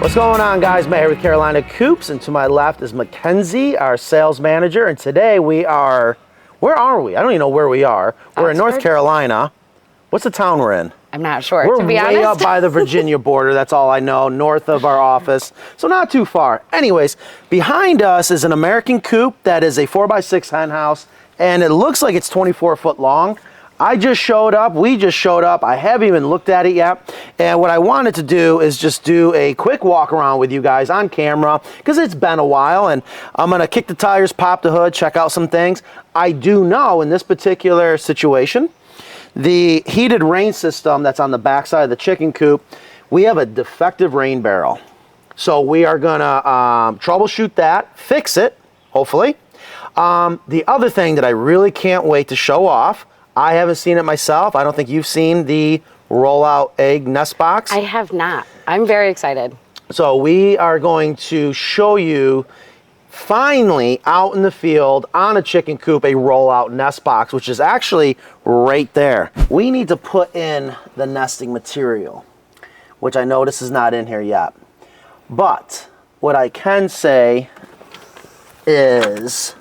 What's going on, guys? Matt here with Carolina Coops, and to my left is Makenzie, our sales manager, and today we are, where are we? I don't even know where we are. We're in North Carolina. What's the town we're in? I'm not sure, we're to be honest. way up by the Virginia border, that's all I know, north of our office, so not too far. Anyways, behind us is an American Coop that is a 4x6 hen house, and it looks like it's 24 foot long. I just showed up, we just showed up, I haven't even looked at it yet, and what I wanted to do is just do a quick walk around with you guys on camera, because it's been a while, and I'm going to kick the tires, pop the hood, check out some things. I do know in this particular situation, the heated rain system that's on the backside of the chicken coop, we have a defective rain barrel. So we are going to troubleshoot that, fix it, hopefully. The other thing that I really can't wait to show off, I haven't seen it myself. I don't think you've seen the rollout egg nest box. I have not. I'm very excited. So we are going to show you finally out in the field on a chicken coop a rollout nest box, which is actually right there. We need to put in the nesting material, which I notice is not in here yet. But what I can say is,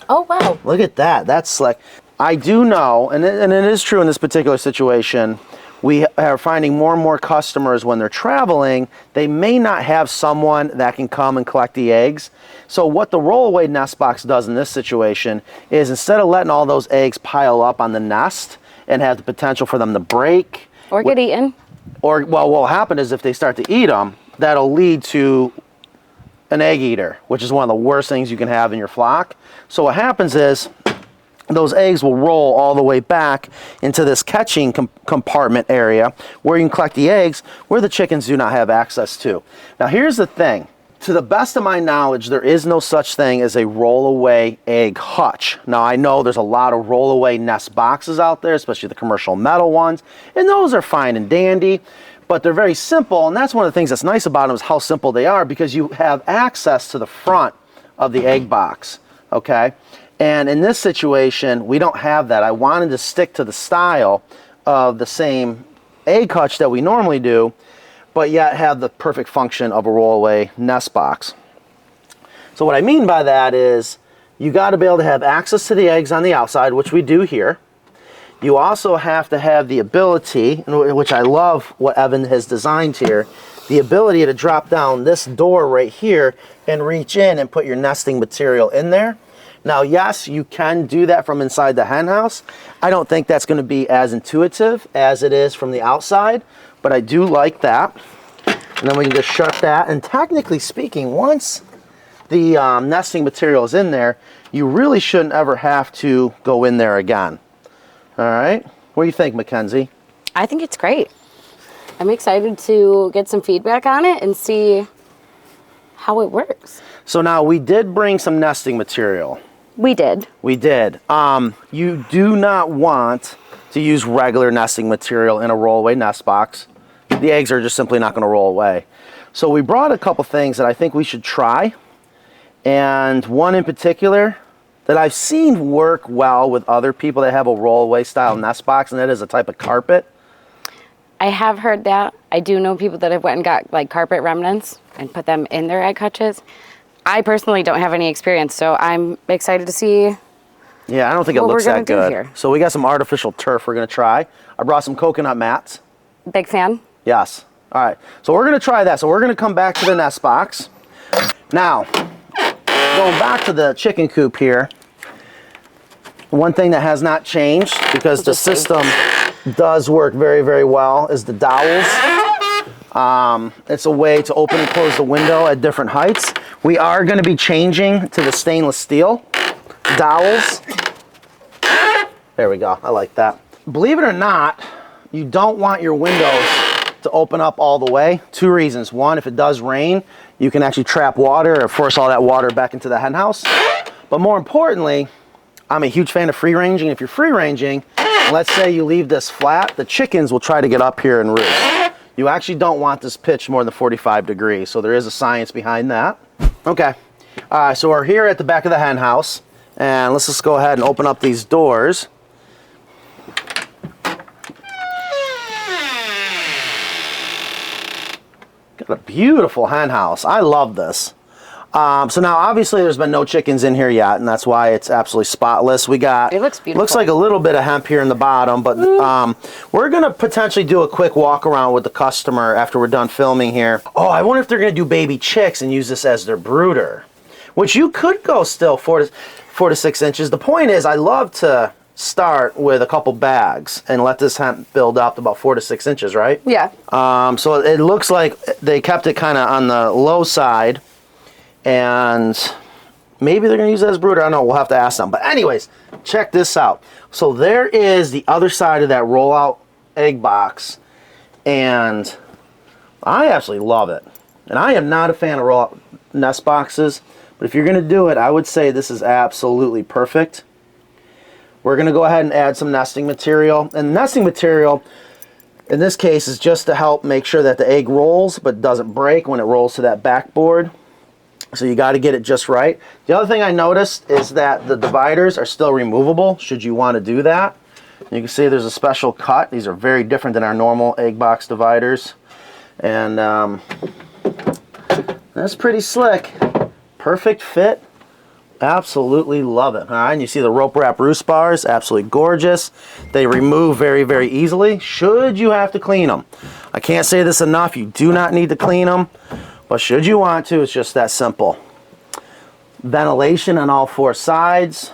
oh wow, look at that. That's slick. I do know, and it is true in this particular situation, we are finding more and more customers when they're traveling, they may not have someone that can come and collect the eggs. So what the rollaway nest box does in this situation is instead of letting all those eggs pile up on the nest and have the potential for them to break. Or get eaten. Or, well, what will happen is if they start to eat them, that'll lead to an egg eater, which is one of the worst things you can have in your flock. So what happens is, those eggs will roll all the way back into this catching compartment area where you can collect the eggs where the chickens do not have access to. Now here's the thing. To the best of my knowledge, there is no such thing as a rollaway egg hutch. Now I know there's a lot of rollaway nest boxes out there, especially the commercial metal ones, and those are fine and dandy, but they're very simple, and that's one of the things that's nice about them is how simple they are because you have access to the front of the egg box, okay? And in this situation, we don't have that. I wanted to stick to the style of the same egg hutch that we normally do, but yet have the perfect function of a rollaway nest box. So what I mean by that is you got to be able to have access to the eggs on the outside, which we do here. You also have to have the ability, which I love what Evan has designed here, the ability to drop down this door right here and reach in and put your nesting material in there. Now, yes, you can do that from inside the hen house. I don't think that's going to be as intuitive as it is from the outside, but I do like that. And then we can just shut that. And technically speaking, once the nesting material is in there, you really shouldn't ever have to go in there again. All right? What do you think, Makenzie? I think it's great. I'm excited to get some feedback on it and see how it works. So now we did bring some nesting material. We did. We did. You do not want to use regular nesting material in a rollaway nest box. The eggs are just simply not going to roll away. So we brought a couple things that I think we should try. And one in particular that I've seen work well with other people that have a rollaway style nest box, and that is a type of carpet. I have heard that. I do know people that have went and got like carpet remnants and put them in their egg hutches. I personally don't have any experience, so I'm excited to see. Yeah, I don't think it looks that good. Here. So we got some artificial turf we're going to try. I brought some coconut mats. Big fan? Yes. All right. So we're going to try that. So we're going to come back to the nest box. Now, going back to the chicken coop here, one thing that has not changed because the system does work very, very well is the dowels. It's a way to open and close the window at different heights. We are going to be changing to the stainless steel dowels. There we go. I like that. Believe it or not, you don't want your windows to open up all the way. Two reasons. One, if it does rain, you can actually trap water or force all that water back into the hen house. But more importantly, I'm a huge fan of free ranging. If you're free ranging, let's say you leave this flat, the chickens will try to get up here and roost. You actually don't want this pitched more than 45 degrees, so there is a science behind that. Okay, so we're here at the back of the hen house, and let's just go ahead and open up these doors. Got a beautiful hen house. I love this. So now obviously there's been no chickens in here yet, and that's why it's absolutely spotless. We got, It looks beautiful. looks like a little bit of hemp here in the bottom, but we're gonna potentially do a quick walk around with the customer after we're done filming here. Oh, I wonder if they're gonna do baby chicks and use this as their brooder, which you could go still 4 to 6 inches. The point is, I love to start with a couple bags and let this hemp build up to about 4 to 6 inches, right? Yeah. So it looks like they kept it kind of on the low side, and maybe they're going to use it as brooder. I don't know. We'll have to ask them. But anyways, check this out. So there is the other side of that rollout egg box, and I absolutely love it. And I am not a fan of rollout nest boxes, but if you're going to do it, I would say this is absolutely perfect. We're going to go ahead and add some nesting material. And nesting material, in this case, is just to help make sure that the egg rolls but doesn't break when it rolls to that backboard. So you got to get it just right. The other thing I noticed is that the dividers are still removable should you want to do that. You can see there's a special cut. These are very different than our normal egg box dividers. And that's pretty slick. Perfect fit. Absolutely love it. All right, and you see the rope wrap roost bars, absolutely gorgeous. They remove very, very easily should you have to clean them. I can't say this enough. You do not need to clean them. But should you want to, it's just that simple. Ventilation on all 4 sides.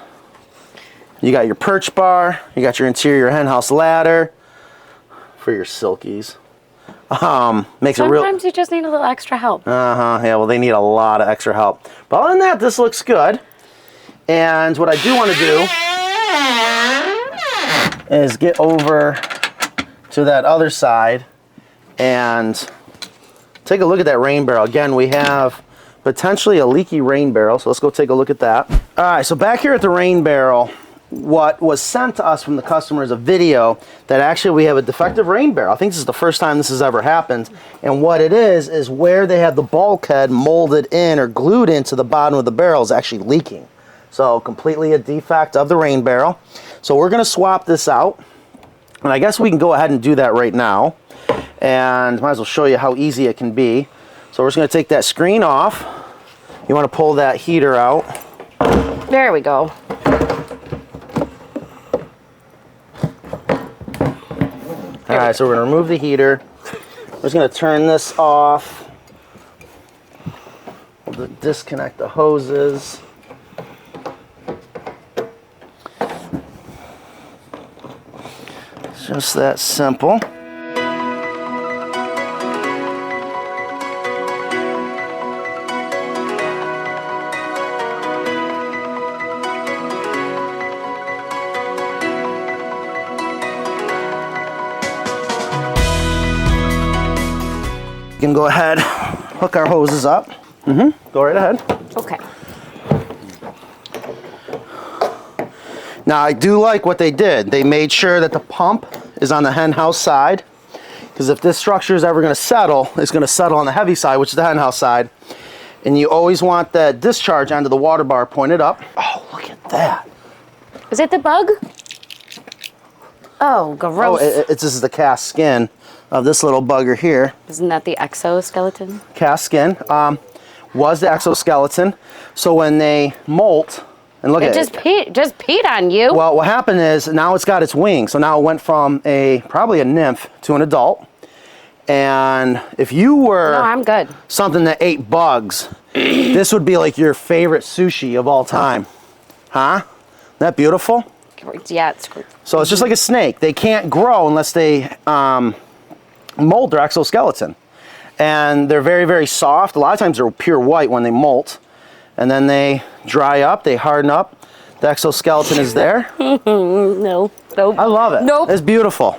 You got your perch bar. You got your interior henhouse ladder for your silkies. Makes it real. Sometimes you just need a little extra help. Yeah, well, they need a lot of extra help. But other than that, this looks good. And what I do want to do is get over to that other side and take a look at that rain barrel. Again, we have potentially a leaky rain barrel, so let's go take a look at that. All right, so back here at the rain barrel, what was sent to us from the customer is a video that actually we have a defective rain barrel. I think this is the first time this has ever happened. And what it is where they have the bulkhead molded in or glued into the bottom of the barrel is actually leaking. So completely a defect of the rain barrel. So we're gonna swap this out. And I guess we can go ahead and do that right now. And might as well show you how easy it can be. So we're just going to take that screen off. You want to pull that heater out. There we go. All right, so we're going to remove the heater. We're just going to turn this off. We'll disconnect the hoses. It's just that simple. We can go ahead, hook our hoses up. Go right ahead. Okay. Now I do like what they did. They made sure that the pump is on the hen house side, because if this structure is ever going to settle, it's going to settle on the heavy side, which is the hen house side. And you always want that discharge onto the water bar pointed up. Oh, look at that. Is it the bug? Oh, gross. Oh, this is the cast skin of this little bugger here. Isn't that the exoskeleton? Cast skin was the exoskeleton. So when they molt, and look at it. Just peed on you. Well, what happened is now it's got its wings. So now it went from probably a nymph to an adult. And if you were No, I'm good. something that ate bugs, this would be like your favorite sushi of all time. Huh? Isn't that beautiful? Yeah, it's great. So it's just like a snake. They can't grow unless they mold their exoskeleton. And they're very, very soft. A lot of times they're pure white when they molt. And then they dry up, they harden up. The exoskeleton is there. No. Nope. I love it. Nope. It's beautiful.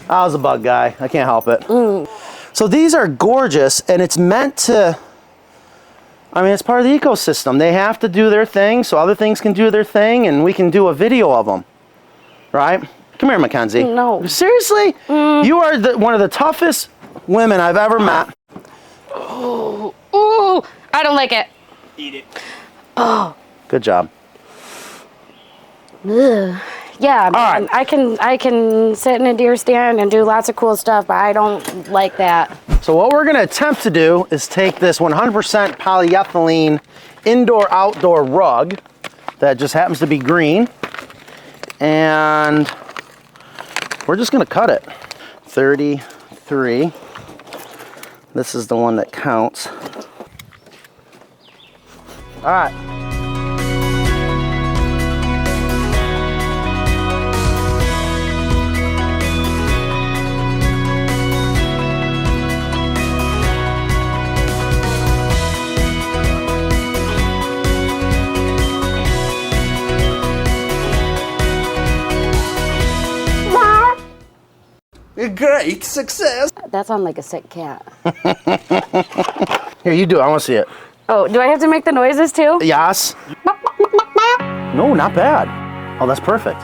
I was a bug guy. I can't help it. So these are gorgeous, and it's meant to, I mean, it's part of the ecosystem. They have to do their thing so other things can do their thing, and we can do a video of them. Right? Come here, Makenzie. No. Seriously? You are one of the toughest women I've ever met. Ooh, I don't like it. Eat it. Oh. Good job. Ugh. Yeah, right. I can sit in a deer stand and do lots of cool stuff, but I don't like that. So what we're gonna attempt to do is take this 100% polyethylene indoor-outdoor rug that just happens to be green, and we're just gonna cut it. 33. This is the one that counts. All right. A great success. That sounds like a sick cat. Here, you do it. I want to see it. Oh, do I have to make the noises too? Yes. No, not bad. Oh, that's perfect.